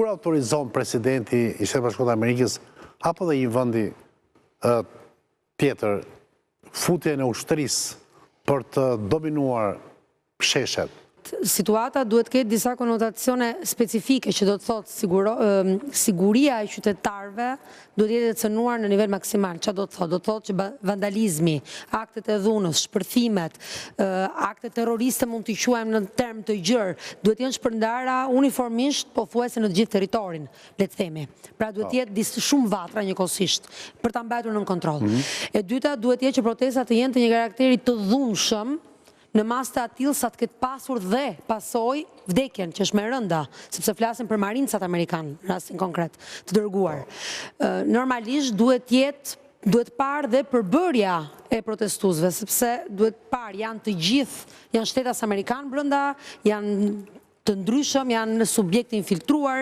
kur autorizon presidenti i Shtetit Bashkuar të Amerikës apo dhe një vendi tjetër futjen e ushtrisë për të dominuar sheshet? Situata duhet ketë disa konotacione specifike që do të thotë siguria e qytetarëve duhet jetë e cënuar në nivel maksimal. Çfarë do të thotë? Do të thotë që vandalizmi, aktet e dhunës, shpërthimet, aktet terroriste mund t'i quajmë në term të gjerë, duhet jenë shpërndara uniformisht pothuajse në të gjithë territorin, le të themi. Pra duhet jetë shumë vatra njëkohësisht për ta mbajtur nën kontroll. E dyta duhet jetë që protestat të jenë të një karakteri të dhunshëm në mas të atillë sa të ketë pasur dhe pasoj vdekjen që është me rënda, sepse flasim për marincat amerikanë, në rastin konkret, të dërguar. Normalisht duhet parë dhe përbërja e protestuesve, sepse duhet parë janë shtetas amerikanë brenda, janë të ndryshëm, janë subjekte infiltruar,